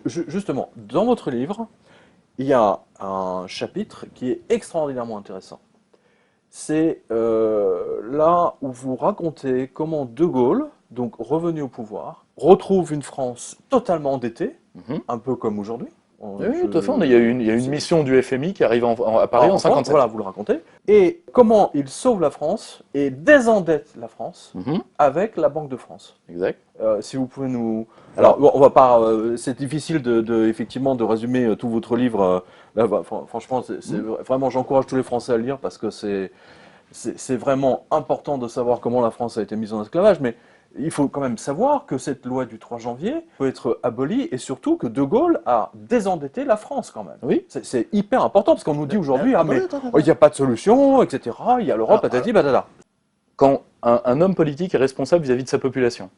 Justement, dans votre livre, il y a un chapitre qui est extraordinairement intéressant. C'est là où vous racontez comment De Gaulle, donc revenu au pouvoir, retrouve une France totalement endettée, Mhm. un peu comme aujourd'hui. Oui, tout à fait. Il y a une mission du FMI qui arrive à Paris en France, 57. voilà, vous le racontez. Et comment il sauve la France et désendette la France Mhm. avec la Banque de France. Exact. Si vous pouvez nous... Alors, Alors, bon, on va pas... c'est difficile effectivement, de résumer tout votre livre. Là, franchement, vraiment, j'encourage tous les Français à le lire parce que c'est vraiment important de savoir comment la France a été mise en esclavage. Mais il faut quand même savoir que cette loi du 3 janvier peut être abolie et surtout que De Gaulle a désendetté la France quand même. oui. C'est hyper important parce qu'on nous dit aujourd'hui, ah mais Attendez. il n'y a pas de solution, etc. Il y a l'Europe, patati patata. Quand un homme politique est responsable vis-à-vis de sa population,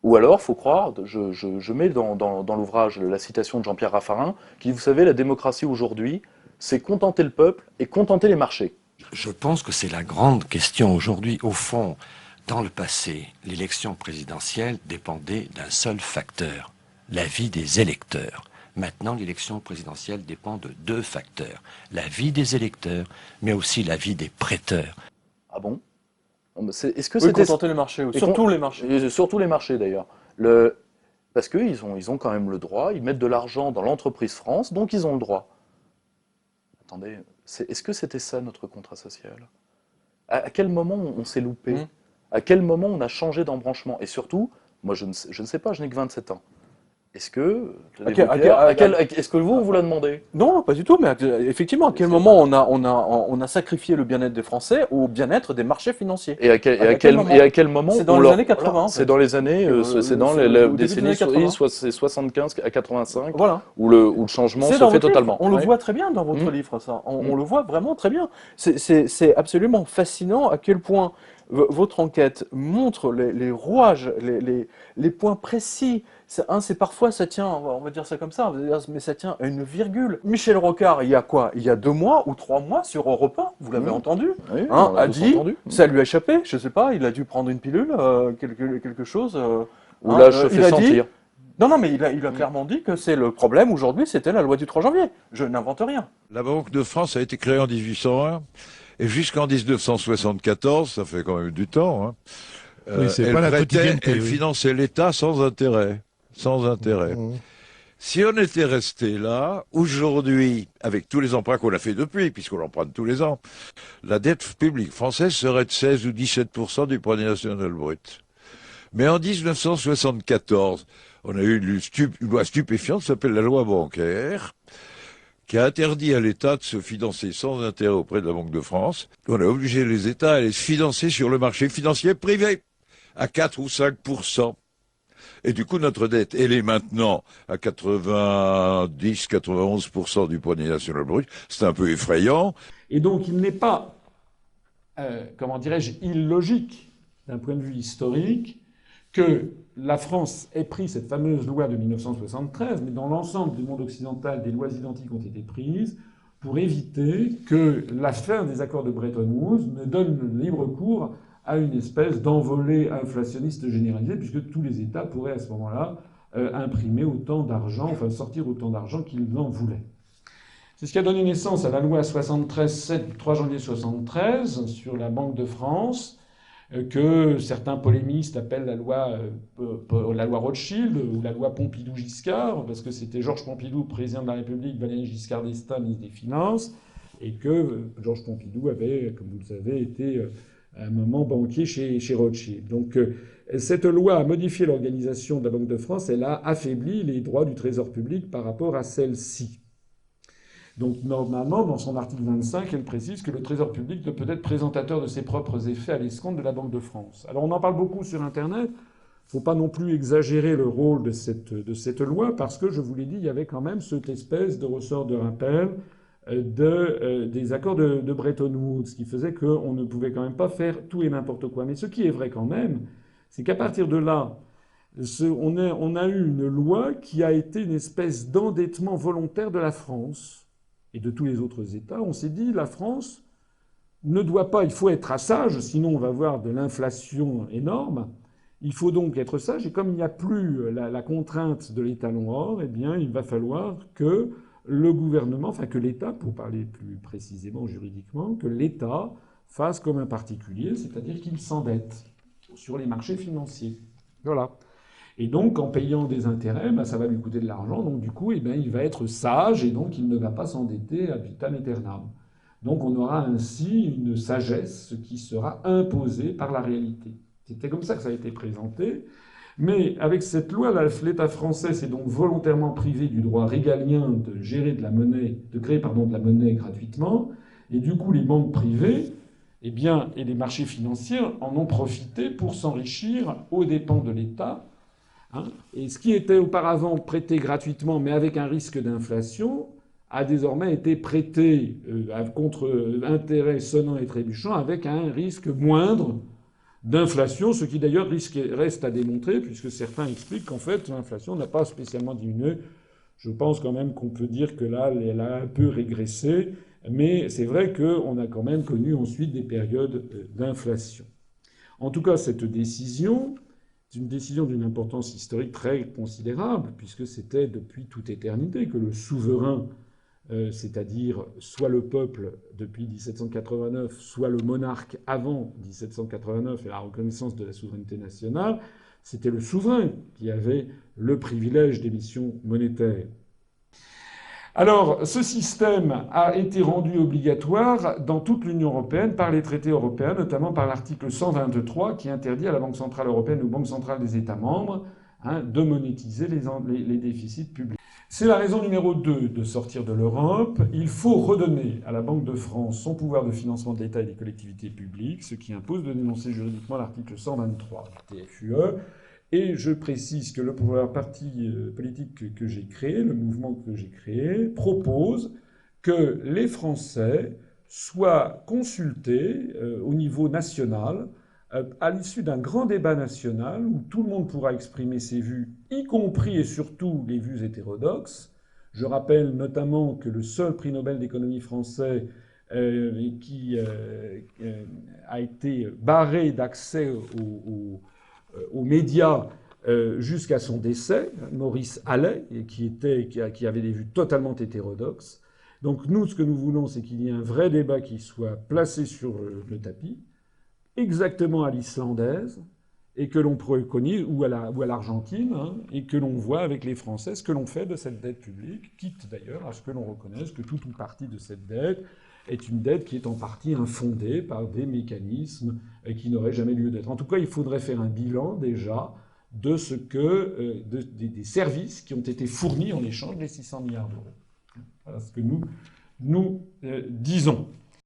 ou alors, faut croire, je mets dans l'ouvrage la citation de Jean-Pierre Raffarin, qui dit, vous savez, la démocratie aujourd'hui, c'est contenter le peuple et contenter les marchés. Je pense que c'est la grande question aujourd'hui. Au fond, dans le passé, l'élection présidentielle dépendait d'un seul facteur, la vie des électeurs. Maintenant, l'élection présidentielle dépend de deux facteurs, la vie des électeurs, mais aussi la vie des prêteurs. Ah bon? Est-ce que Oui, c'était... contenter les marchés, Et surtout les marchés. et surtout les marchés d'ailleurs. Parce qu'ils ont quand même le droit, ils mettent de l'argent dans l'entreprise France, donc ils ont le droit. Attendez, est-ce que c'était ça notre contrat social? À quel moment on s'est loupé? Mmh. À quel moment on a changé d'embranchement? Et surtout, moi je ne sais pas, je n'ai que 27 ans. Est-ce que, est-ce que vous, on vous l'a demandé? Non, pas du tout, mais effectivement, à quel moment on a sacrifié le bien-être des Français au bien-être des marchés financiers? Et à quel moment C'est dans on les leur- années 80, en C'est fait. dans les années, c'est dans la Au début des décennie années 80. soit c'est 75 à 85 Voilà. où le changement C'est se dans fait votre livre. totalement. On le Ouais. voit très bien dans votre Mmh. livre, ça. Mmh. On le voit vraiment très bien. C'est absolument fascinant à quel point votre enquête montre les rouages, les points précis. C'est parfois, ça tient, on va dire ça comme ça, mais ça tient à une virgule. Michel Rocard, il y a quoi? Il y a 2 mois ou 3 mois sur Europe 1, vous l'avez Mmh. entendu, Oui, hein, on l'a a tous dit, entendu. ça lui a échappé, je sais pas, il a dû prendre une pilule, quelque chose. Ou là, je Il fais a dit, sentir. non, mais il a clairement dit que c'est le problème aujourd'hui, c'était la loi du 3 janvier. Je n'invente rien. La Banque de France a été créée en 1801 et jusqu'en 1974, ça fait quand même du temps, hein, Oui, c'est elle pas la prêtait, quotidienneté. elle Oui. finançait l'État sans intérêt. Sans intérêt. Mmh. Si on était resté là, aujourd'hui, avec tous les emprunts qu'on a fait depuis, puisqu'on emprunte tous les ans, la dette publique française serait de 16 ou 17% du produit national brut. Mais en 1974, on a eu une loi stupéfiante qui s'appelle la loi bancaire, qui a interdit à l'État de se financer sans intérêt auprès de la Banque de France. On a obligé les États à aller se financer sur le marché financier privé à 4 ou 5%. Et du coup, notre dette, elle est maintenant à 90-91% du produit national brut. C'est un peu effrayant. Et donc, il n'est pas, comment dirais-je, illogique, d'un point de vue historique, que la France ait pris cette fameuse loi de 1973, mais dans l'ensemble du monde occidental, des lois identiques ont été prises pour éviter que la fin des accords de Bretton Woods ne donne libre cours à une espèce d'envolée inflationniste généralisée, puisque tous les États pourraient à ce moment-là imprimer autant d'argent, enfin sortir autant d'argent qu'ils en voulaient. C'est ce qui a donné naissance à la loi 73-7 du 3 janvier 73 sur la Banque de France, que certains polémistes appellent la loi Rothschild ou la loi Pompidou-Giscard, parce que c'était Georges Pompidou, président de la République, Valéry Giscard d'Estaing, ministre des Finances, et que Georges Pompidou avait, comme vous le savez, été à un moment banquier chez Rothschild. Donc cette loi a modifié l'organisation de la Banque de France, elle a affaibli les droits du Trésor public par rapport à celle-ci. Donc normalement, dans son article 25, elle précise que le Trésor public ne peut être présentateur de ses propres effets à l'escompte de la Banque de France. Alors on en parle beaucoup sur Internet. Il ne faut pas non plus exagérer le rôle de cette loi, parce que, je vous l'ai dit, il y avait quand même cette espèce de ressort de rappel des accords de Bretton Woods, qui faisait qu'on ne pouvait quand même pas faire tout et n'importe quoi. Mais ce qui est vrai quand même, c'est qu'à partir de là, on a eu une loi qui a été une espèce d'endettement volontaire de la France et de tous les autres États. On s'est dit, la France ne doit pas, il faut être à sage, sinon on va avoir de l'inflation énorme. Il faut donc être sage, et comme il n'y a plus la contrainte de l'étalon or, eh bien, il va falloir que le gouvernement, enfin que l'État, pour parler plus précisément juridiquement, que l'État fasse comme un particulier, c'est-à-dire qu'il s'endette sur les marchés financiers. Voilà. Et donc, en payant des intérêts, ben, ça va lui coûter de l'argent. Donc, du coup, eh ben, il va être sage et donc il ne va pas s'endetter ad vitam aeternam. Donc, on aura ainsi une sagesse qui sera imposée par la réalité. C'était comme ça que ça a été présenté. Mais avec cette loi, l'État français s'est donc volontairement privé du droit régalien de gérer de la monnaie, de créer de la monnaie gratuitement. Et du coup, les banques privées, eh bien, et les marchés financiers en ont profité pour s'enrichir aux dépens de l'État. Hein. Et ce qui était auparavant prêté gratuitement, mais avec un risque d'inflation, a désormais été prêté contre intérêt sonnant et trébuchant, avec un risque moindre d'inflation, ce qui d'ailleurs reste à démontrer, puisque certains expliquent qu'en fait l'inflation n'a pas spécialement diminué. Je pense quand même qu'on peut dire que là, elle a un peu régressé, mais c'est vrai qu'on a quand même connu ensuite des périodes d'inflation. En tout cas, cette décision, c'est une décision d'une importance historique très considérable, puisque c'était depuis toute éternité que le souverain, c'est-à-dire soit le peuple depuis 1789, soit le monarque avant 1789 et la reconnaissance de la souveraineté nationale, c'était le souverain qui avait le privilège d'émission monétaire. Alors, ce système a été rendu obligatoire dans toute l'Union européenne par les traités européens, notamment par l'article 123 qui interdit à la Banque centrale européenne ou Banque centrale des États membres de monétiser les déficits publics. C'est la raison numéro 2 de sortir de l'Europe. Il faut redonner à la Banque de France son pouvoir de financement de l'État et des collectivités publiques, ce qui impose de dénoncer juridiquement l'article 123 du TFUE. Et je précise que le parti politique que j'ai créé, le mouvement que j'ai créé, propose que les Français soient consultés au niveau national à l'issue d'un grand débat national où tout le monde pourra exprimer ses vues, y compris et surtout les vues hétérodoxes. Je rappelle notamment que le seul prix Nobel d'économie français qui a été barré d'accès aux médias jusqu'à son décès, Maurice Allais, qui avait des vues totalement hétérodoxes. Donc nous, ce que nous voulons, c'est qu'il y ait un vrai débat qui soit placé sur le tapis, exactement à l'islandaise, et que l'on préconise, ou à l'Argentine, hein, et que l'on voit avec les Français ce que l'on fait de cette dette publique, quitte d'ailleurs à ce que l'on reconnaisse que toute ou partie de cette dette est une dette qui est en partie infondée par des mécanismes qui n'auraient jamais lieu d'être. En tout cas, il faudrait faire un bilan déjà de ce que des services qui ont été fournis en échange des 600 milliards d'euros. Voilà ce que nous disons.